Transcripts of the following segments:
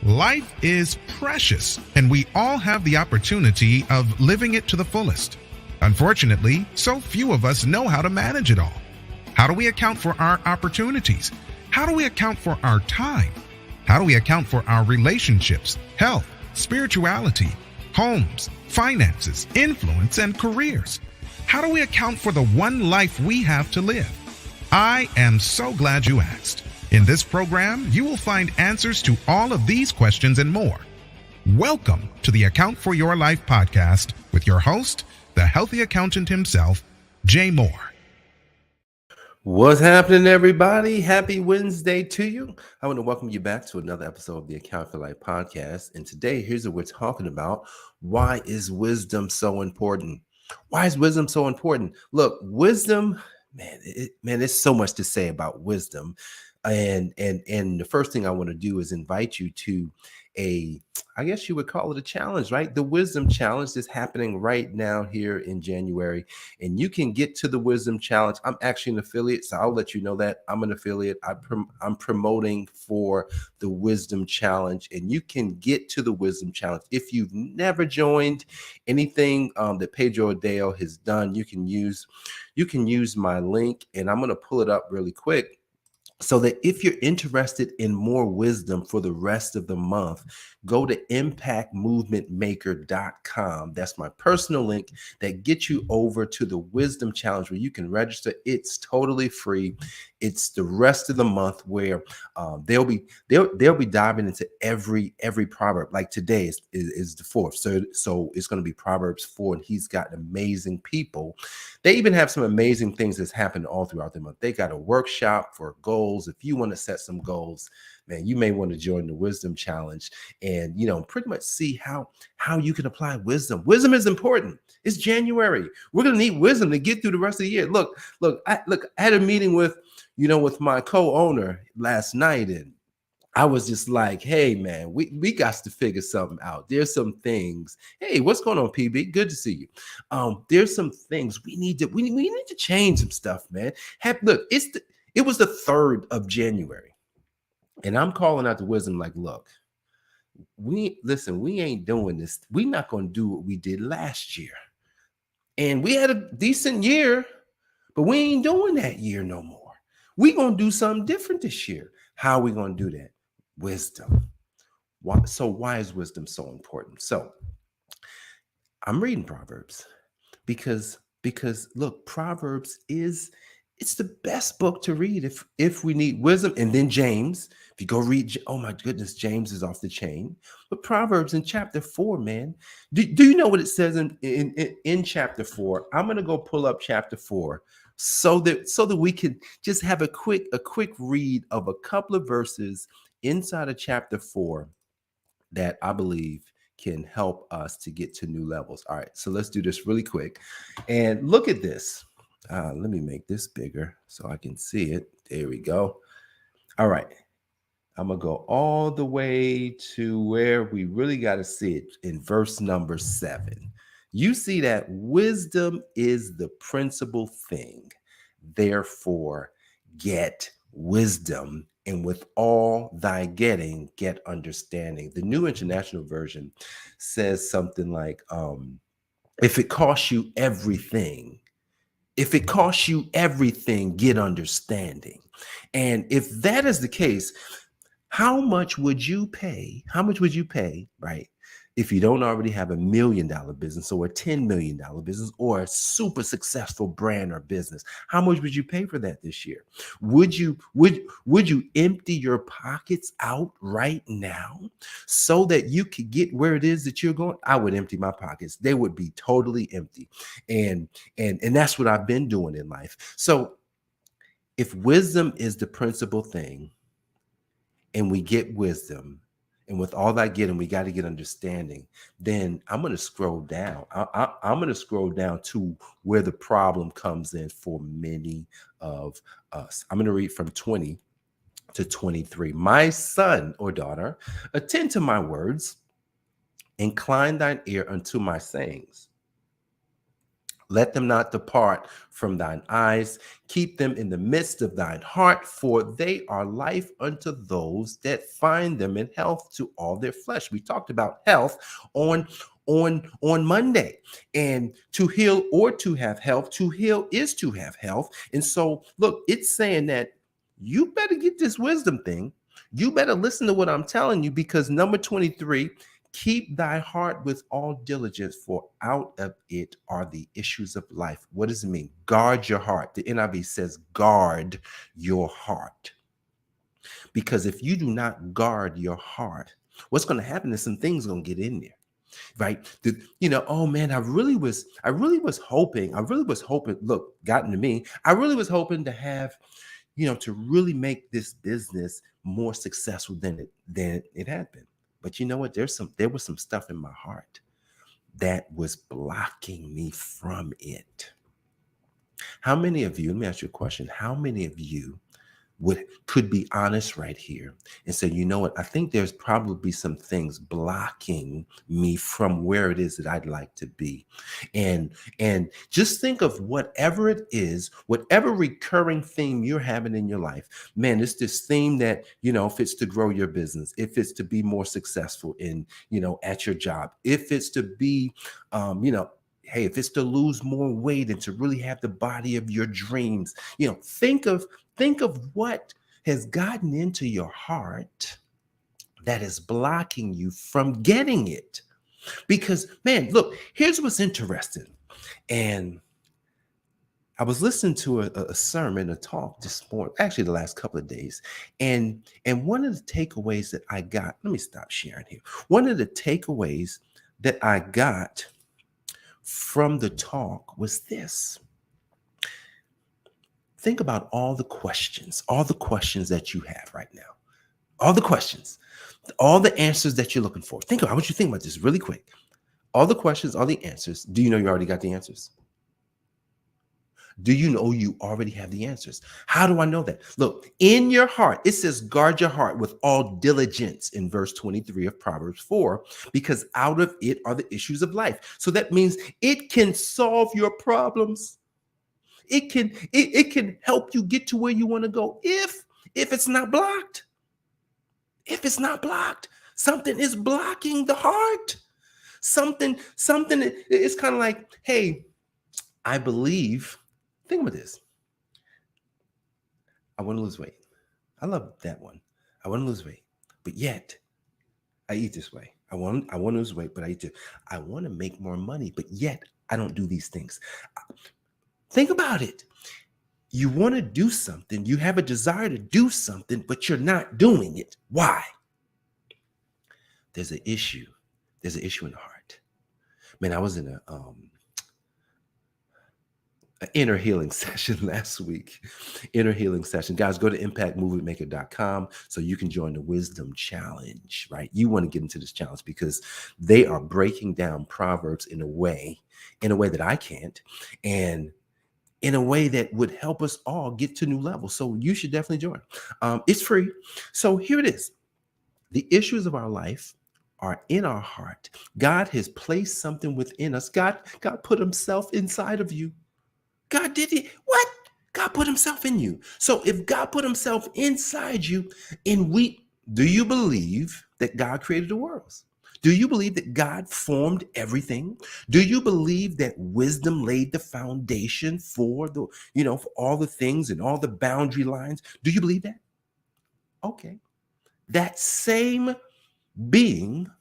Life is precious, and we all have the opportunity of living it to the fullest. Unfortunately, so few of us know how to manage it all. How do we account for our opportunities? How do we account for our time? How do we account for our relationships, health, spirituality, homes, finances, influence, and careers? How do we account for the one life we have to live? I am so glad you asked. In this program, you will find answers to all of these questions and more. Welcome to the Account for Your Life podcast with your host, the healthy accountant himself, Jay Moore. What's happening, everybody? Happy Wednesday to you. I want to welcome you back to another episode of the Account for Life podcast. And today, here's what we're talking about. Why is wisdom so important? Why is wisdom so important? Look, wisdom, there's so much to say about wisdom. And the first thing I want to do is invite you to I guess you would call it a challenge, right? The Wisdom Challenge is happening right now here in January, and you can get to the Wisdom Challenge. I'm actually an affiliate, so I'll let you know that I'm an affiliate. I'm promoting for the Wisdom Challenge, and you can get to the Wisdom Challenge. If you've never joined anything that Pedro Adao has done, you can use my link, and I'm going to pull it up really quick. So that if you're interested in more wisdom for the rest of the month, go to impactmovementmaker.com. That's my personal link that gets you over to the Wisdom Challenge where you can register. It's totally free. It's the rest of the month where they'll be diving into every proverb. Like today is the 4th. So it's going to be Proverbs 4, and he's got amazing people. They even have some amazing things that's happened all throughout the month. They got a workshop for goals. If you want to set some goals, man, you may want to join the Wisdom Challenge and, pretty much see how you can apply wisdom. Wisdom is important. It's January. We're going to need wisdom to get through the rest of the year. Look, I had a meeting with my co-owner last night, and I was just like, hey, man, we got to figure something out. There's some things. Hey, what's going on, PB? Good to see you. There's some things we need to change some stuff, man. It was the 3rd of January, and I'm calling out the wisdom like, look, we ain't doing this. We're not going to do what we did last year. And we had a decent year, but we ain't doing that year no more. We're going to do something different this year. How are we going to do that? Wisdom. Why is wisdom so important? So I'm reading Proverbs because look, Proverbs it's the best book to read if we need wisdom. And then James, if you go read, oh my goodness, James is off the chain. But Proverbs in chapter 4, man, do you know what it says in chapter 4? I'm going to go pull up chapter 4 so that we can just have a quick read of a couple of verses inside of chapter 4 that I believe can help us to get to new levels. All right, so let's do this really quick. And look at this. Let me make this bigger so I can see it. There we go. All right. I'm going to go all the way to where we really got to see it in verse number 7. You see that wisdom is the principal thing. Therefore, get wisdom, and with all thy getting, get understanding. The New International Version says something like, if it costs you everything, get understanding. And if that is the case, how much would you pay, right? If you don't already have $1 million business or a $10 million business or a super successful brand or business, how much would you pay for that this year? Would you empty your pockets out right now so that you could get where it is that you're going? I would empty my pockets. They would be totally empty. And that's what I've been doing in life. So if wisdom is the principal thing and we get wisdom, and with all that getting, we got to get understanding. Then I'm going to scroll down. I'm going to scroll down to where the problem comes in for many of us. I'm going to read from 20 to 23. My son or daughter, attend to my words, incline thine ear unto my sayings. Let them not depart from thine eyes. Keep them in the midst of thine heart, for they are life unto those that find them, in health to all their flesh. We talked about health on Monday. And to heal or to have health, to heal is to have health. And so, look, it's saying that you better get this wisdom thing. You better listen to what I'm telling you, because number 23, keep thy heart with all diligence, for out of it are the issues of life. What does it mean? Guard your heart. The NIV says, guard your heart. Because if you do not guard your heart, what's going to happen is some things going to get in there. Right. Oh man, I really was hoping, look, gotten to me. I really was hoping to have, to really make this business more successful than it had been. But you know what? There was some stuff in my heart that was blocking me from it. How many of you, let me ask you a question. How many of you could be honest right here and say, you know what, I think there's probably some things blocking me from where it is that I'd like to be. And just think of whatever it is, whatever recurring theme you're having in your life. Man, it's this theme that, if it's to grow your business, if it's to be more successful in, at your job, if it's to be, hey, if it's to lose more weight and to really have the body of your dreams, think of what has gotten into your heart that is blocking you from getting it. Because, man, look, here's what's interesting. And I was listening to a sermon, a talk this morning, actually the last couple of days. And one of the takeaways that I got, let me stop sharing here. One of the takeaways that I got from the talk was this. Think about all the questions that you have right now, all the questions, all the answers that you're looking for. Think about, I want you to think about this really quick. All the questions, all the answers. Do you know you already got the answers? Do you know you already have the answers? How do I know that? Look, in your heart, it says, guard your heart with all diligence in verse 23 of Proverbs 4, because out of it are the issues of life. So that means it can solve your problems. It can help you get to where you want to go if it's not blocked. If it's not blocked, something is blocking the heart. Something it's kind of like, hey, I believe, think about this. I want to lose weight. I love that one. I want to lose weight, but yet I eat this way. I want to lose weight, but I eat this. I want to make more money, but yet I don't do these things. Think about it. You want to do something. You have a desire to do something, but you're not doing it. Why? There's an issue. There's an issue in the heart. Man, I was in an inner healing session last week. Inner healing session. Guys, go to impactmovementmaker.com so you can join the Wisdom Challenge, right? You want to get into this challenge because they are breaking down Proverbs in a way that I can't, and in a way that would help us all get to new levels. So you should definitely join. It's free. So here it is. The issues of our life are in our heart. God has placed something within us. God put himself inside of you. God did it. What? God put himself in you. So if God put himself inside you, do you believe that God created the worlds? Do you believe that God formed everything? Do you believe that wisdom laid the foundation for for all the things and all the boundary lines? Do you believe that? Okay. That same being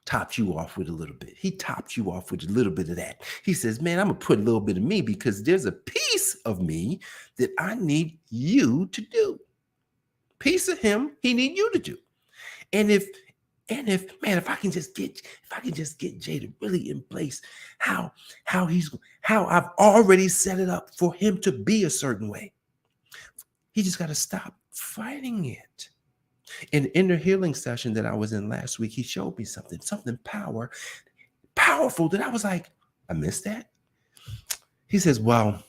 topped you off with a little bit. He topped you off with a little bit of that. He says, man, I'm going to put a little bit of me because there's a piece of me that I need you to do. Piece of him, he need you to do. And if I can just get Jay to really embrace how I've already set it up for him to be a certain way. He just got to stop fighting it. In the inner healing session that I was in last week, he showed me something powerful that I was like, I missed that. He says, well,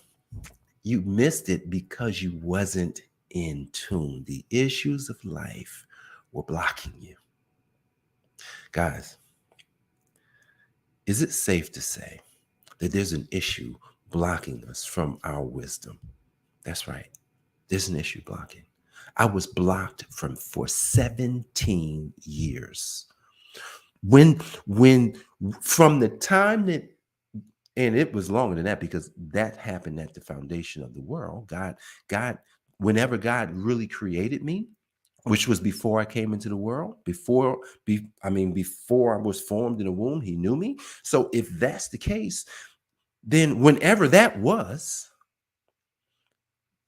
you missed it because you wasn't in tune. The issues of life were blocking you. Guys, is it safe to say that there's an issue blocking us from our wisdom. That's right. There's an issue blocking. I was blocked for 17 years. When from the time that, and it was longer than that, because that happened at the foundation of the world. God, whenever God really created me, which was before I came into the world, before I was formed in the womb, he knew me. So if that's the case, then whenever that was,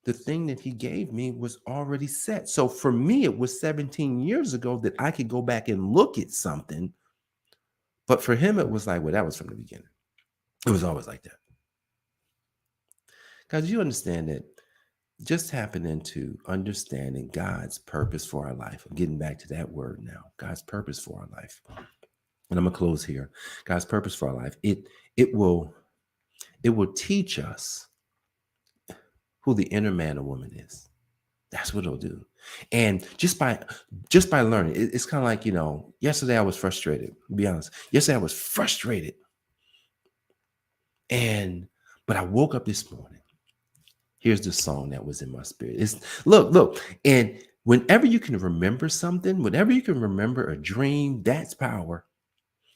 the thing that he gave me was already set. So for me, it was 17 years ago that I could go back and look at something. But for him, it was like, well, that was from the beginning. It was always like that. Because you understand that just happening to understanding God's purpose for our life. I'm getting back to that word now. God's purpose for our life. And I'm gonna close here. God's purpose for our life. It will teach us who the inner man or woman is. That's what it'll do. And just by learning, it's kind of like, yesterday I was frustrated. To be honest, yesterday I was frustrated. But I woke up this morning. Here's the song that was in my spirit. It's look. And whenever you can remember something, whenever you can remember a dream, that's power.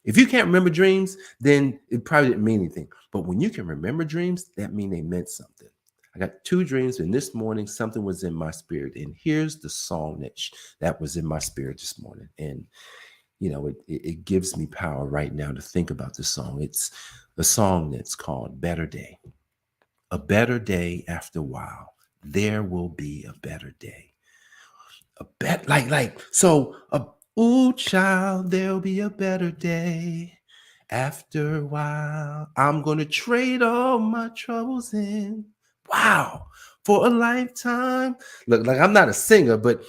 If you can't remember dreams, then it probably didn't mean anything. But when you can remember dreams, that means they meant something. I got 2 dreams, and this morning something was in my spirit. And here's the song that was in my spirit this morning. And it gives me power right now to think about this song. It's a song that's called Better Day. A better day after a while. There will be a better day. Ooh, child, there'll be a better day. After a while, I'm going to trade all my troubles in. Wow. For a lifetime. Look, like I'm not a singer, but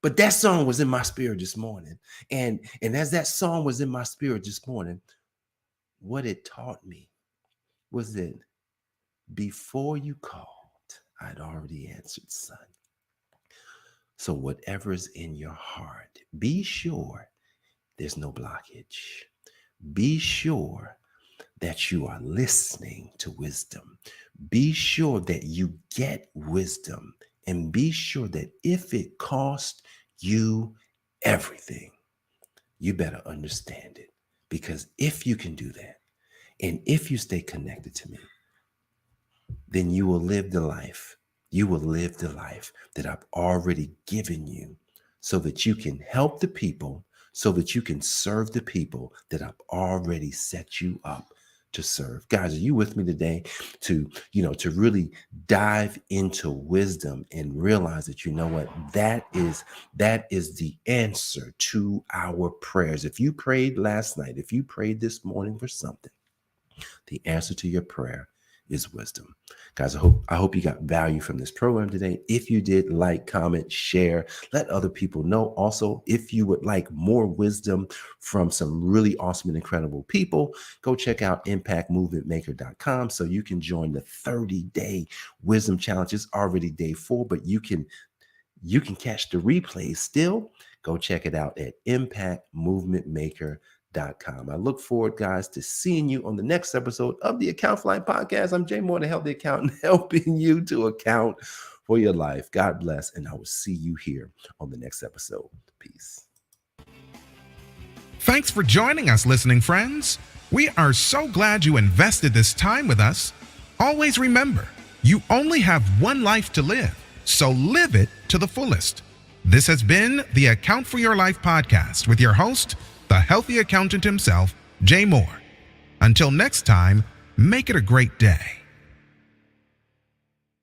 that song was in my spirit this morning. And as that song was in my spirit this morning, what it taught me was that before you called, I'd already answered, son. So whatever's in your heart, be sure there's no blockage. Be sure that you are listening to wisdom. Be sure that you get wisdom, and be sure that if it costs you everything, you better understand it. Because if you can do that, and if you stay connected to me, then you will live the life. You will live the life that I've already given you so that you can help the people, so that you can serve the people that I've already set you up to serve. Guys, are you with me today to really dive into wisdom and realize that, that is the answer to our prayers. If you prayed last night, if you prayed this morning for something, the answer to your prayer is wisdom. Guys, I hope you got value from this program today. If you did, like, comment, share, let other people know. Also, if you would like more wisdom from some really awesome and incredible people, go check out impactmovementmaker.com so you can join the 30-day wisdom challenge. It's already day 4, but you can catch the replays still. Go check it out at impactmovementmaker.com. I look forward, guys, to seeing you on the next episode of the Account for Life podcast. I'm Jay Moore, the Healthy Accountant, helping you to account for your life. God bless, and I will see you here on the next episode. Peace. Thanks for joining us, listening friends. We are so glad you invested this time with us. Always remember, you only have one life to live, so live it to the fullest. This has been the Account for Your Life podcast with your host, the healthy accountant himself, Jay Moore. Until next time, make it a great day.